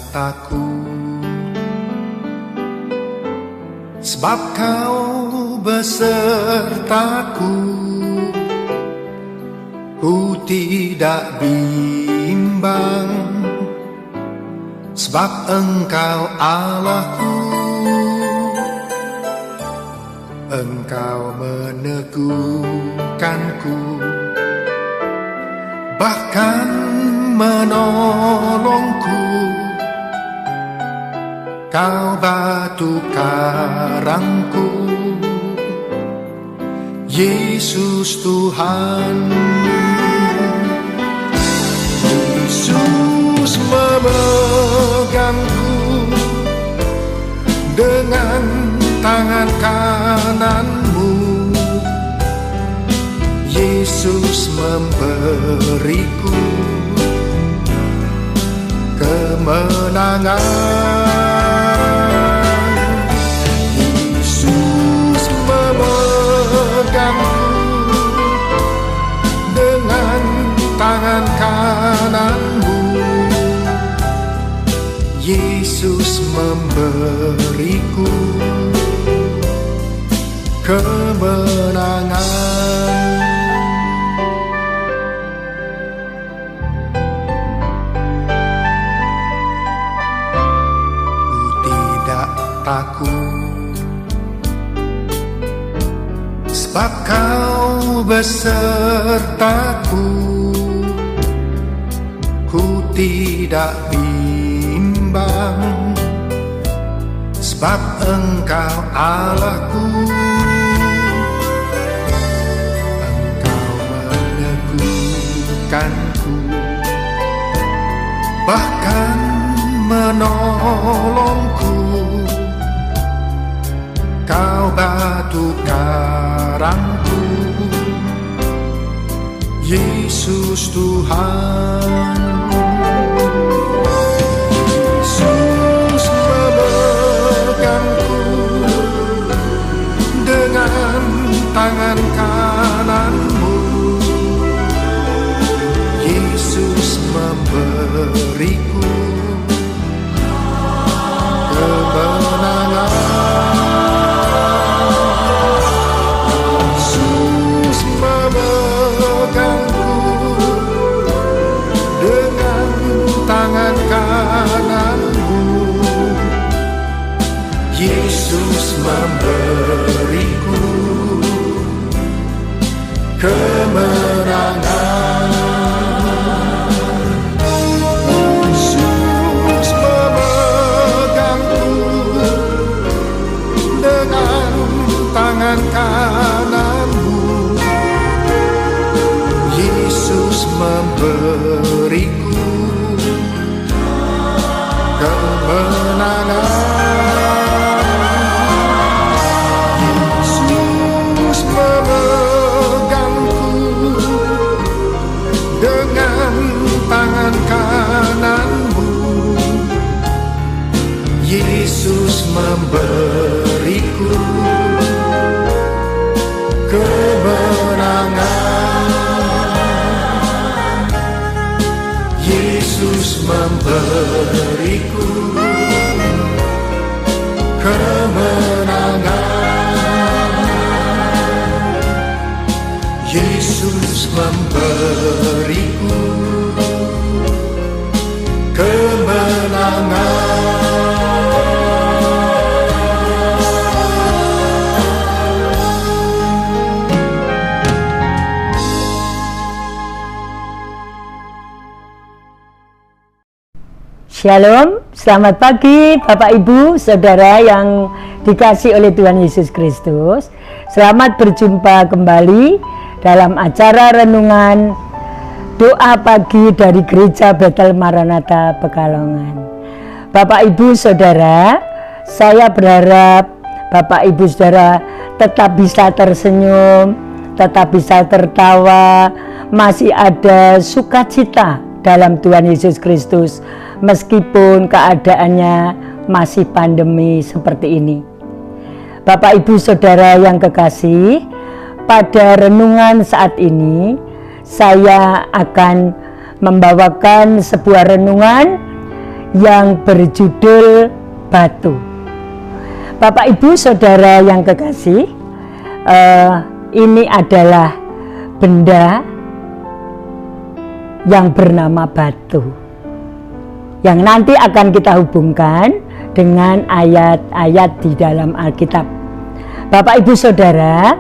Takut, sebab kau besertaku. Ku tidak bimbang, sebab Engkau Allahku. Engkau meneguhkanku, bahkan menolongku. Kau batu karangku, Yesus Tuhan. Yesus memegangku dengan tangan kananmu. Yesus memberiku kemenangan. Yesus memegangku dengan tangan kananmu. Yesus memberiku kemenangan. Takut, sebab kau besertaku. Ku tidak bimbang, sebab Engkau Allahku. Engkau meneguhkanku, bahkan menolongku. Kau batu karangku, Yesus Tuhan. Yesus memegangku dengan tangan kananmu. Yesus memberiku kemenangan. Yesus memberiku kemenangan. Yesus memegangku dengan tangan kananmu. Yesus memberiku kemenangan. Tangan kananmu, Yesus memberiku kemenangan. Yesus memberiku kemenangan. Yesus memberiku kemenangan. Shalom, selamat pagi Bapak Ibu Saudara yang dikasihi oleh Tuhan Yesus Kristus. Selamat berjumpa kembali dalam acara renungan doa pagi dari Gereja Bethel Maranatha Pekalongan. Bapak Ibu Saudara, saya berharap Bapak Ibu Saudara tetap bisa tersenyum, tetap bisa tertawa, masih ada sukacita dalam Tuhan Yesus Kristus, meskipun keadaannya masih pandemi seperti ini. Bapak, Ibu, Saudara yang kekasih, pada renungan saat ini saya akan membawakan sebuah renungan yang berjudul batu. Bapak, Ibu, Saudara yang kekasih, ini adalah benda yang bernama batu, yang nanti akan kita hubungkan dengan ayat-ayat di dalam Alkitab. Bapak, Ibu, Saudara,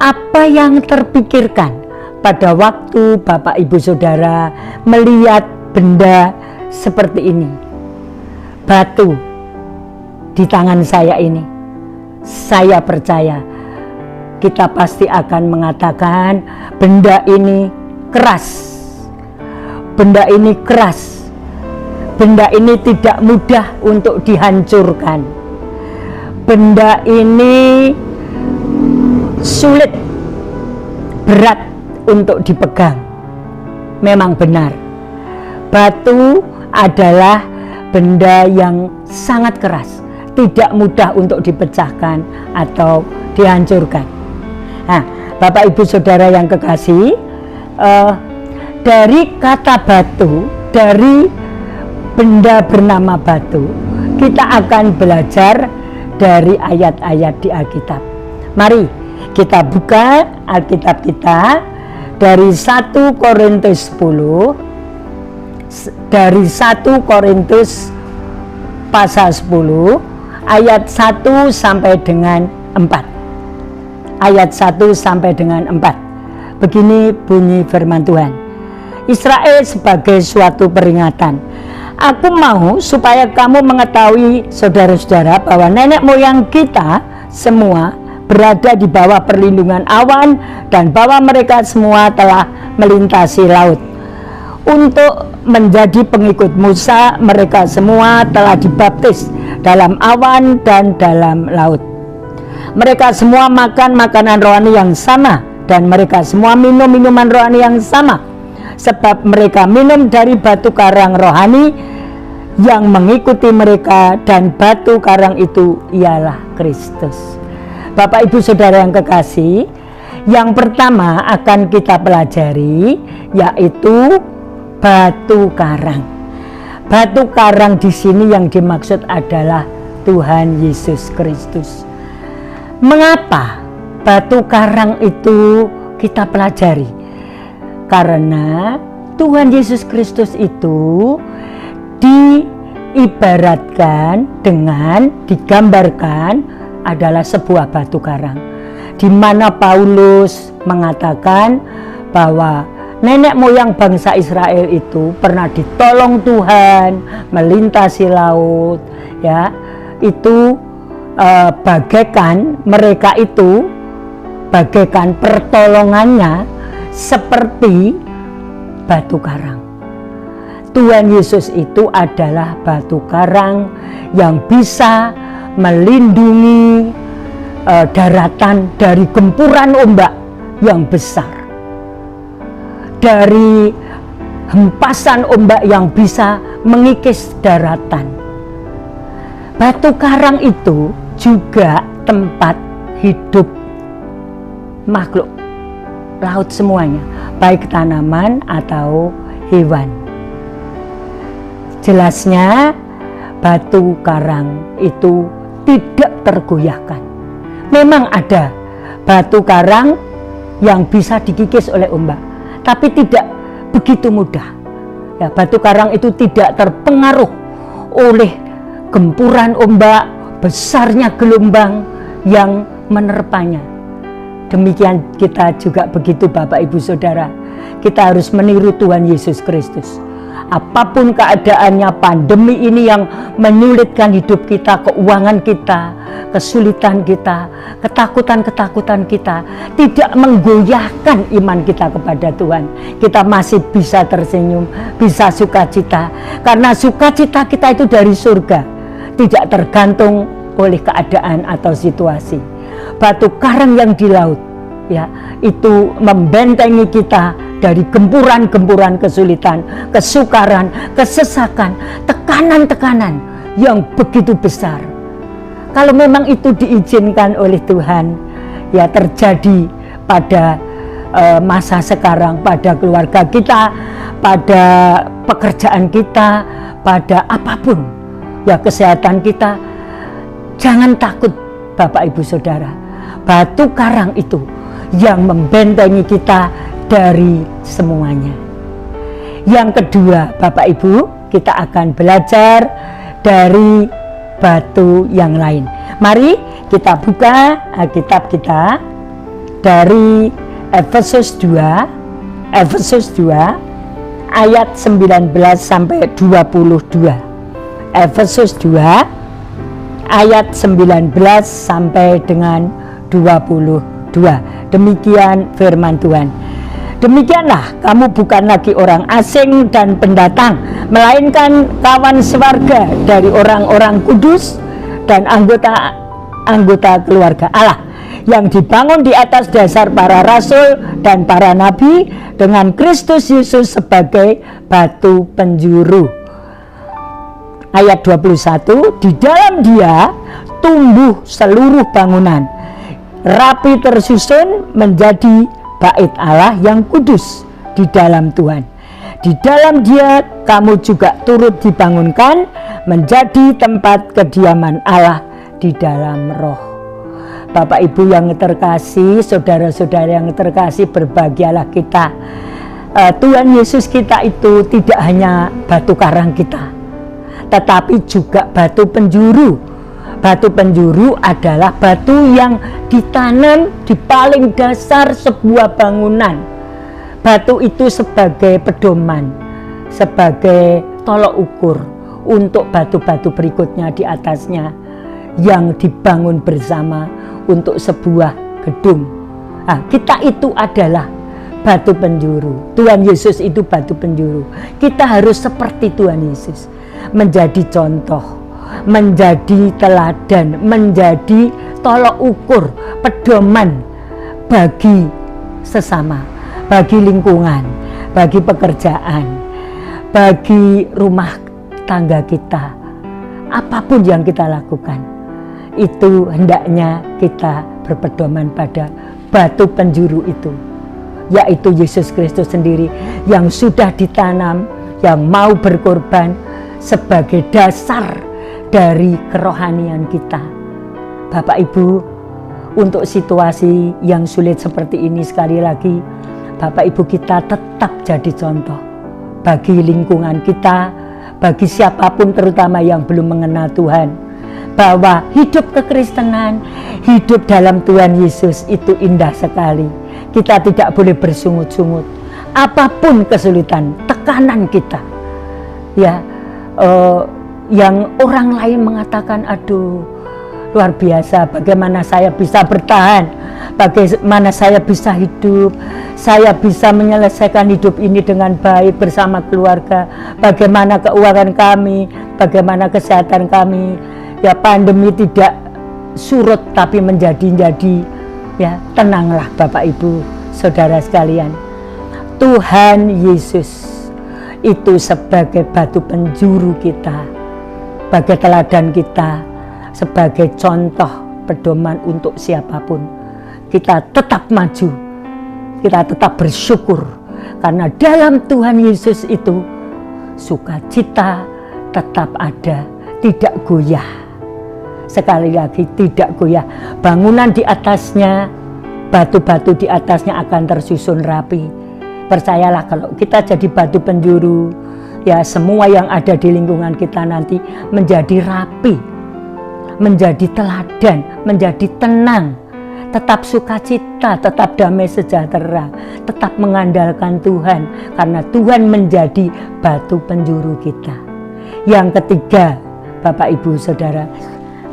apa yang terpikirkan pada waktu Bapak, Ibu, Saudara melihat benda seperti ini? Batu di tangan saya ini, saya percaya kita pasti akan mengatakan benda ini keras. Benda ini keras. Benda ini tidak mudah untuk dihancurkan. Benda ini sulit, berat untuk dipegang. Memang benar, batu adalah benda yang sangat keras, tidak mudah untuk dipecahkan atau dihancurkan. Nah, Bapak, Ibu, Saudara yang kekasih, dari kata batu, dari benda bernama batu, kita akan belajar dari ayat-ayat di Alkitab. Mari kita buka Alkitab kita dari 1 Korintus 10, dari 1 Korintus pasal 10 ayat 1 sampai dengan 4. Ayat 1 sampai dengan 4. Begini bunyi firman Tuhan. Israel sebagai suatu peringatan. Aku mau supaya kamu mengetahui, saudara-saudara, bahwa nenek moyang kita semua berada di bawah perlindungan awan dan bahwa mereka semua telah melintasi laut. Untuk menjadi pengikut Musa, mereka semua telah dibaptis dalam awan dan dalam laut. Mereka semua makan makanan rohani yang sama dan mereka semua minum minuman rohani yang sama, sebab mereka minum dari batu karang rohani yang mengikuti mereka, dan batu karang itu ialah Kristus. Bapak, Ibu, Saudara yang kekasih, yang pertama akan kita pelajari yaitu batu karang. Batu karang di sini yang dimaksud adalah Tuhan Yesus Kristus. Mengapa batu karang itu kita pelajari? Karena Tuhan Yesus Kristus itu diibaratkan dengan, digambarkan adalah sebuah batu karang, di mana Paulus mengatakan bahwa nenek moyang bangsa Israel itu pernah ditolong Tuhan melintasi laut, ya. Itu bagaikan mereka itu bagaikan pertolongannya seperti batu karang. Tuhan Yesus itu adalah batu karang yang bisa melindungi daratan dari gempuran ombak yang besar, dari hempasan ombak yang bisa mengikis daratan. Batu karang itu juga tempat hidup makhluk laut semuanya, baik tanaman atau hewan. Jelasnya batu karang itu tidak tergoyahkan. Memang ada batu karang yang bisa dikikis oleh ombak, tapi tidak begitu mudah. Ya, batu karang itu tidak terpengaruh oleh gempuran ombak, besarnya gelombang yang menerpanya. Demikian kita juga begitu, Bapak, Ibu, Saudara. Kita harus meniru Tuhan Yesus Kristus. Apapun keadaannya, pandemi ini yang menyulitkan hidup kita, keuangan kita, kesulitan kita, ketakutan-ketakutan kita, tidak menggoyahkan iman kita kepada Tuhan. Kita masih bisa tersenyum, bisa sukacita, karena sukacita kita itu dari surga, tidak tergantung oleh keadaan atau situasi. Batu karang yang di laut ya, itu membentengi kita dari gempuran-gempuran kesulitan, kesukaran, kesesakan, tekanan-tekanan yang begitu besar. Kalau memang itu diizinkan oleh Tuhan, ya terjadi pada masa sekarang, pada keluarga kita, pada pekerjaan kita, pada apapun, ya kesehatan kita, jangan takut Bapak Ibu Saudara. Batu karang itu yang membentengi kita dari semuanya. Yang kedua, Bapak Ibu, kita akan belajar dari batu yang lain. Mari kita buka Alkitab kita dari Efesus 2 ayat 19 sampai 22. Efesus 2 ayat 19 sampai dengan 22. Demikian firman Tuhan. Demikianlah kamu bukan lagi orang asing dan pendatang, melainkan kawan sewarga dari orang-orang kudus dan anggota keluarga Allah yang dibangun di atas dasar para rasul dan para nabi, dengan Kristus Yesus sebagai batu penjuru. Ayat 21, di dalam Dia tumbuh seluruh bangunan, rapi tersusun menjadi bait Allah yang kudus di dalam Tuhan. Di dalam Dia kamu juga turut dibangunkan menjadi tempat kediaman Allah di dalam Roh. Bapak Ibu yang terkasih, saudara-saudara yang terkasih, berbahagialah kita. Tuhan Yesus kita itu tidak hanya batu karang kita, tetapi juga batu penjuru. Batu penjuru adalah batu yang ditanam di paling dasar sebuah bangunan. Batu itu sebagai pedoman, sebagai tolok ukur untuk batu-batu berikutnya di atasnya yang dibangun bersama untuk sebuah gedung. Nah, kita itu adalah batu penjuru. Tuhan Yesus itu batu penjuru. Kita harus seperti Tuhan Yesus, menjadi contoh, menjadi teladan, menjadi tolok ukur, pedoman bagi sesama, bagi lingkungan, bagi pekerjaan, bagi rumah tangga kita. Apapun yang kita lakukan, itu hendaknya kita berpedoman pada batu penjuru itu, yaitu Yesus Kristus sendiri yang sudah ditanam, yang mau berkorban sebagai dasar dari kerohanian kita. Bapak Ibu, untuk situasi yang sulit seperti ini, sekali lagi Bapak Ibu kita tetap jadi contoh bagi lingkungan kita, bagi siapapun terutama yang belum mengenal Tuhan, bahwa hidup kekristenan, hidup dalam Tuhan Yesus itu indah sekali. Kita tidak boleh bersungut-sungut apapun kesulitan, tekanan kita, ya, yang orang lain mengatakan, aduh luar biasa, bagaimana saya bisa bertahan, bagaimana saya bisa hidup, saya bisa menyelesaikan hidup ini dengan baik bersama keluarga, bagaimana keuangan kami, bagaimana kesehatan kami. Ya, pandemi tidak surut tapi menjadi-jadi. Ya, tenanglah Bapak Ibu Saudara sekalian. Tuhan Yesus itu sebagai batu penjuru kita, sebagai teladan kita, sebagai contoh pedoman untuk siapapun. Kita tetap maju, kita tetap bersyukur, karena dalam Tuhan Yesus itu sukacita tetap ada, tidak goyah. Sekali lagi, tidak goyah. Bangunan di atasnya, batu-batu di atasnya akan tersusun rapi. Percayalah, kalau kita jadi batu penjuru, ya semua yang ada di lingkungan kita nanti menjadi rapi, menjadi teladan, menjadi tenang, tetap sukacita, tetap damai sejahtera, tetap mengandalkan Tuhan, karena Tuhan menjadi batu penjuru kita. Yang ketiga, Bapak Ibu Saudara,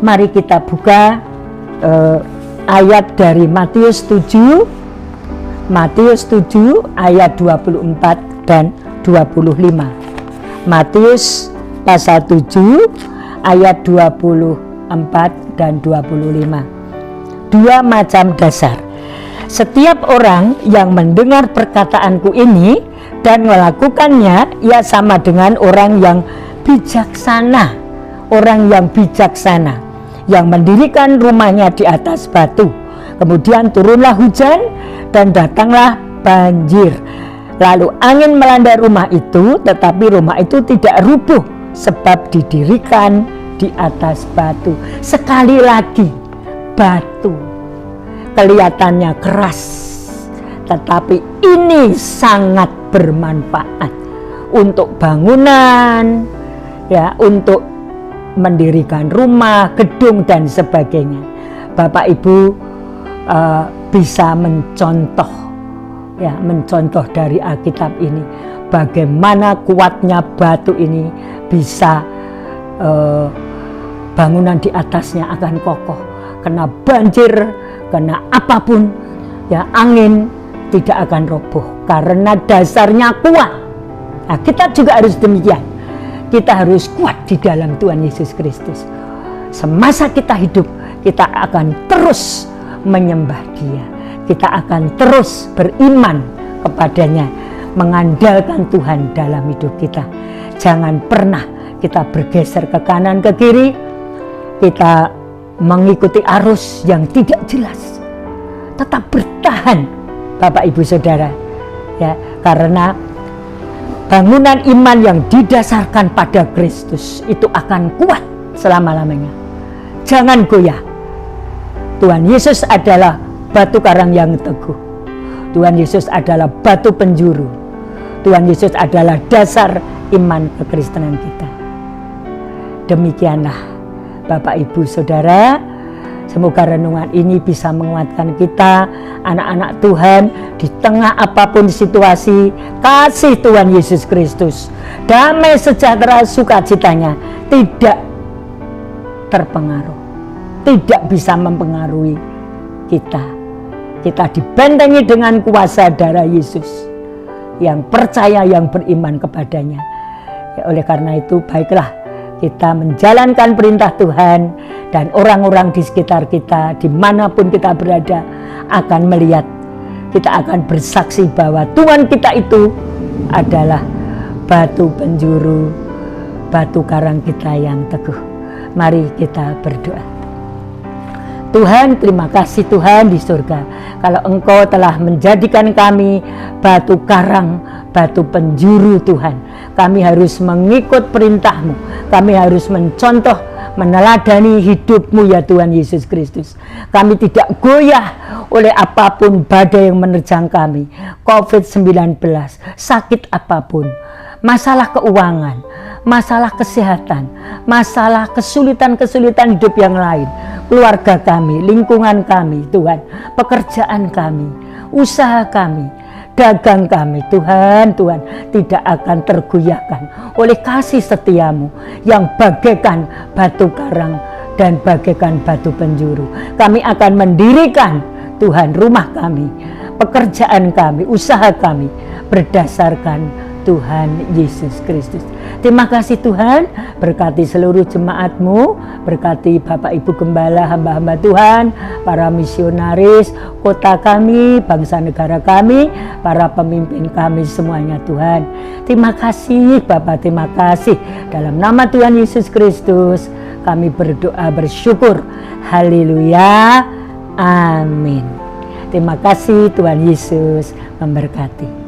mari kita buka ayat dari Matius 7 ayat 24 dan 25. Matius pasal 7 ayat 24 dan 25. Dua macam dasar. Setiap orang yang mendengar perkataanku ini dan melakukannya, ia sama dengan orang yang bijaksana. Orang yang bijaksana yang mendirikan rumahnya di atas batu. Kemudian turunlah hujan dan datanglah banjir. Lalu angin melanda rumah itu, tetapi rumah itu tidak rubuh sebab didirikan di atas batu. Sekali lagi, batu kelihatannya keras, tetapi ini sangat bermanfaat untuk bangunan, ya, untuk mendirikan rumah, gedung dan sebagainya. Bapak Ibu bisa mencontoh, ya, mencontoh dari Alkitab ini bagaimana kuatnya batu ini bisa bangunan di atasnya akan kokoh. Kena banjir, kena apapun, ya, angin tidak akan roboh karena dasarnya kuat. Nah, kita juga harus demikian. Kita harus kuat di dalam Tuhan Yesus Kristus. Semasa kita hidup, kita akan terus menyembah Dia. Kita akan terus beriman kepadanya, mengandalkan Tuhan dalam hidup kita. Jangan pernah kita bergeser ke kanan ke kiri, kita mengikuti arus yang tidak jelas. Tetap bertahan, Bapak Ibu Saudara, ya, karena bangunan iman yang didasarkan pada Kristus itu akan kuat selama-lamanya. Jangan goyah. Tuhan Yesus adalah batu karang yang teguh. Tuhan Yesus adalah batu penjuru. Tuhan Yesus adalah dasar iman kekristenan kita. Demikianlah Bapak Ibu Saudara, semoga renungan ini bisa menguatkan kita, anak-anak Tuhan, di tengah apapun situasi. Kasih Tuhan Yesus Kristus, damai sejahtera sukacitanya tidak terpengaruh, tidak bisa mempengaruhi kita. Kita dibentengi dengan kuasa darah Yesus, yang percaya, yang beriman kepadanya. Ya, oleh karena itu baiklah kita menjalankan perintah Tuhan, dan orang-orang di sekitar kita dimanapun kita berada akan melihat, kita akan bersaksi bahwa Tuhan kita itu adalah batu penjuru, batu karang kita yang teguh. Mari kita berdoa. Tuhan, terima kasih Tuhan di surga, kalau Engkau telah menjadikan kami batu karang, batu penjuru Tuhan. Kami harus mengikut perintah-Mu, kami harus mencontoh, meneladani hidup-Mu ya Tuhan Yesus Kristus. Kami tidak goyah oleh apapun badai yang menerjang kami, COVID-19, sakit apapun, masalah keuangan, masalah kesehatan, masalah kesulitan-kesulitan hidup yang lain, keluarga kami, lingkungan kami Tuhan, pekerjaan kami, usaha kami, dagang kami Tuhan, tidak akan tergoyahkan oleh kasih setia-Mu yang bagaikan batu karang dan bagaikan batu penjuru. Kami akan mendirikan Tuhan rumah kami, pekerjaan kami, usaha kami berdasarkan Tuhan Yesus Kristus. Terima kasih Tuhan, berkati seluruh jemaat-Mu, berkati Bapak Ibu Gembala, hamba-hamba Tuhan, para misionaris, kota kami, bangsa negara kami, para pemimpin kami semuanya Tuhan. Terima kasih Bapak, terima kasih. Dalam nama Tuhan Yesus Kristus kami berdoa bersyukur. Haleluya, amin. Terima kasih, Tuhan Yesus memberkati.